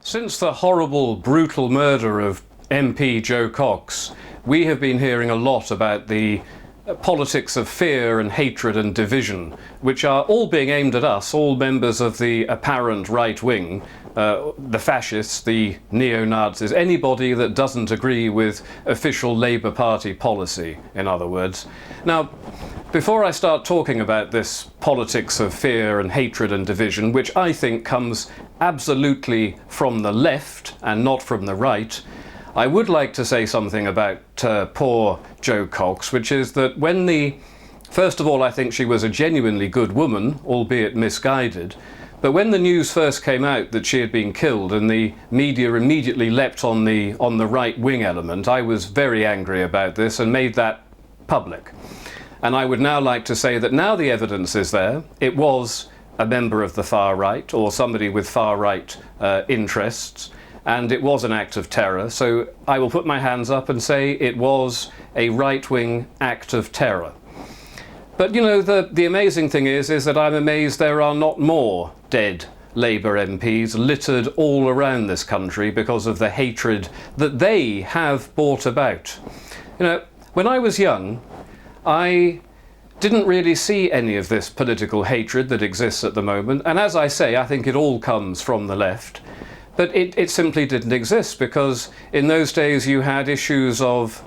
Since the horrible, brutal murder of MP Jo Cox, we have been hearing a lot about the politics of fear and hatred and division, which are all being aimed at us, all members of the apparent right wing, the fascists, the neo-Nazis, anybody that doesn't agree with official Labour Party policy, in other words. Now, before I start talking about this politics of fear and hatred and division, which I think comes absolutely from the left and not from the right, I would like to say something about poor Jo Cox, which is that first of all, I think she was a genuinely good woman, albeit misguided, but when the news first came out that she had been killed and the media immediately leapt on the right-wing element, I was very angry about this and made that public. And I would now like to say that now the evidence is there, it was a member of the far right or somebody with far right interests, and it was an act of terror. So I will put my hands up and say it was a right-wing act of terror. But you know, the amazing thing is that I'm amazed there are not more dead Labour MPs littered all around this country because of the hatred that they have brought about. You know, when I was young, I didn't really see any of this political hatred that exists at the moment. And as I say, I think it all comes from the left. But it simply didn't exist because in those days you had issues of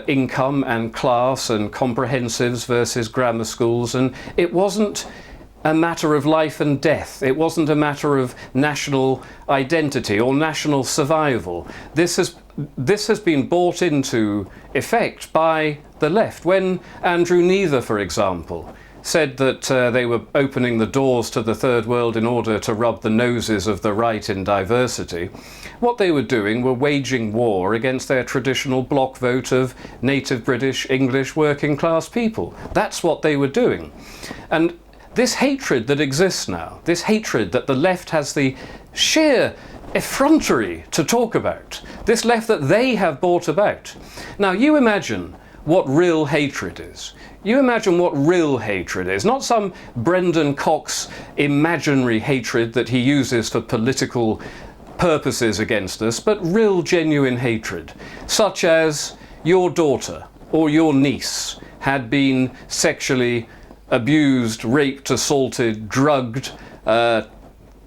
income and class and comprehensives versus grammar schools, and it wasn't a matter of life and death. It wasn't a matter of national identity or national survival. This has been brought into effect by the left. When Andrew Neither, for example, said that they were opening the doors to the third world in order to rub the noses of the right in diversity, what they were doing were waging war against their traditional bloc vote of native British, English, working class people. That's what they were doing. And this hatred that exists now, this hatred that the left has the sheer effrontery to talk about, this left that they have brought about. Now you imagine what real hatred is. You imagine what real hatred is, not some Brendan Cox imaginary hatred that he uses for political purposes against us, but real genuine hatred, such as your daughter or your niece had been sexually abused, raped, assaulted, drugged,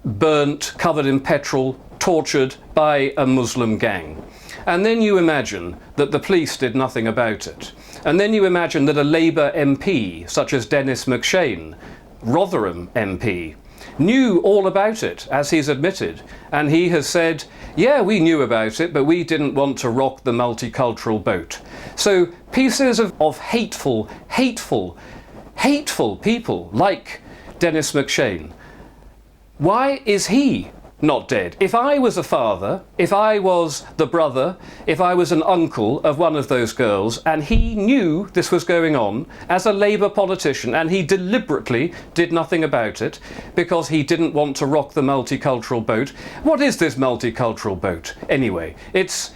burnt, covered in petrol, tortured by a Muslim gang. And then you imagine that the police did nothing about it. And then you imagine that a Labour MP, such as Dennis McShane, Rotherham MP, knew all about it, as he's admitted. And he has said, yeah, we knew about it, but we didn't want to rock the multicultural boat. So pieces of hateful people like Dennis McShane. Why is he not dead? If I was a father, if I was the brother, if I was an uncle of one of those girls, and he knew this was going on as a Labour politician, and he deliberately did nothing about it because he didn't want to rock the multicultural boat. What is this multicultural boat anyway? It's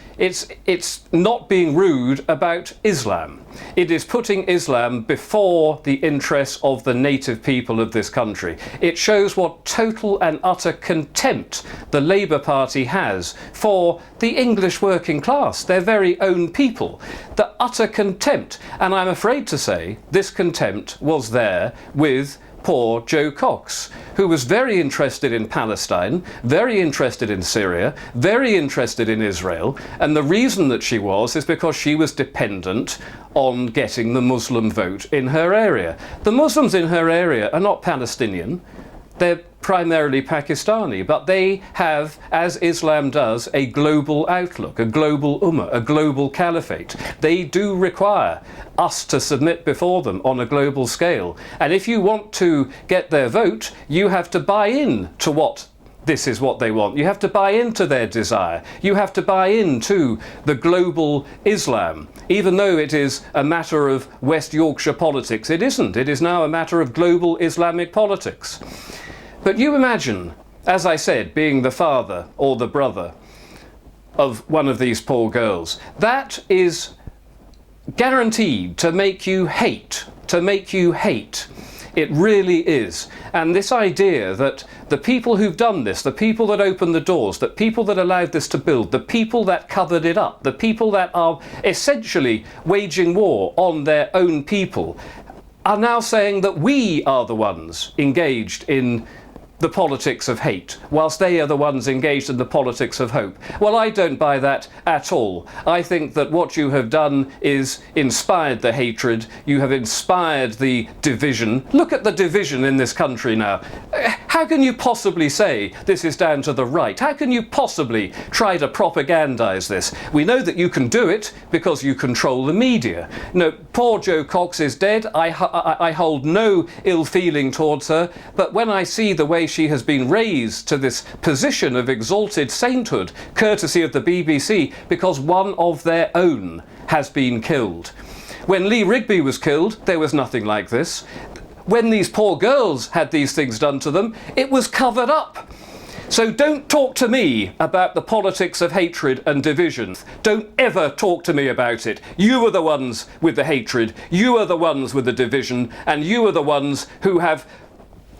not being rude about Islam. It is putting Islam before the interests of the native people of this country. It shows what total and utter contempt the Labour Party has for the English working class, their very own people. The utter contempt. And I'm afraid to say this contempt was there with poor Jo Cox, who was very interested in Palestine, very interested in Syria, very interested in Israel, and the reason that she was is because she was dependent on getting the Muslim vote in her area. The Muslims in her area are not Palestinian, they're primarily Pakistani, but they have, as Islam does, a global outlook, a global ummah, a global caliphate. They do require us to submit before them on a global scale. And if you want to get their vote, you have to buy in to what this is what they want. You have to buy into their desire. You have to buy into the global Islam. Even though it is a matter of West Yorkshire politics, it isn't. It is now a matter of global Islamic politics. But you imagine, as I said, being the father or the brother of one of these poor girls. That is guaranteed to make you hate, It really is. And this idea that the people who've done this, the people that opened the doors, the people that allowed this to build, the people that covered it up, the people that are essentially waging war on their own people, are now saying that we are the ones engaged in the politics of hate, whilst they are the ones engaged in the politics of hope. Well, I don't buy that at all. I think that what you have done is inspired the hatred. You have inspired the division. Look at the division in this country now. How can you possibly say this is down to the right? How can you possibly try to propagandize this? We know that you can do it because you control the media. No, poor Jo Cox is dead. I hold no ill feeling towards her, but when I see the way she has been raised to this position of exalted sainthood, courtesy of the BBC, because one of their own has been killed. When Lee Rigby was killed, there was nothing like this. When these poor girls had these things done to them, it was covered up. So don't talk to me about the politics of hatred and division. Don't ever talk to me about it. You are the ones with the hatred, you are the ones with the division, and you are the ones who have,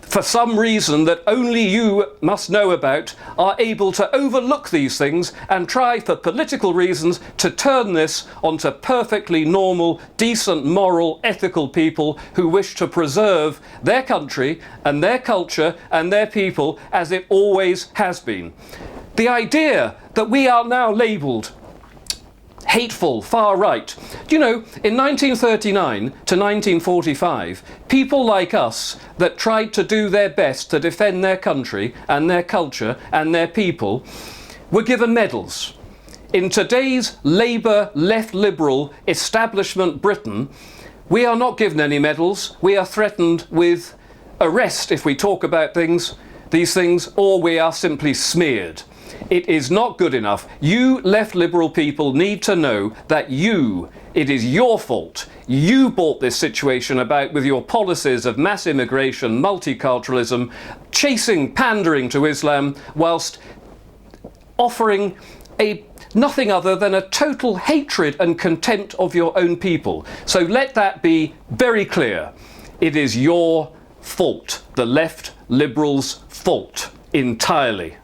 for some reason that only you must know about, are able to overlook these things and try for political reasons to turn this onto perfectly normal, decent, moral, ethical people who wish to preserve their country and their culture and their people as it always has been. The idea that we are now labelled hateful, far right. Do you know, in 1939 to 1945, people like us that tried to do their best to defend their country and their culture and their people were given medals. In today's Labour, left liberal establishment Britain, we are not given any medals. We are threatened with arrest if we talk about these things, or we are simply smeared. It is not good enough. You left liberal people need to know that it is your fault. You brought this situation about with your policies of mass immigration, multiculturalism, pandering to Islam, whilst offering nothing other than a total hatred and contempt of your own people. So let that be very clear. It is your fault, the left liberals' fault entirely.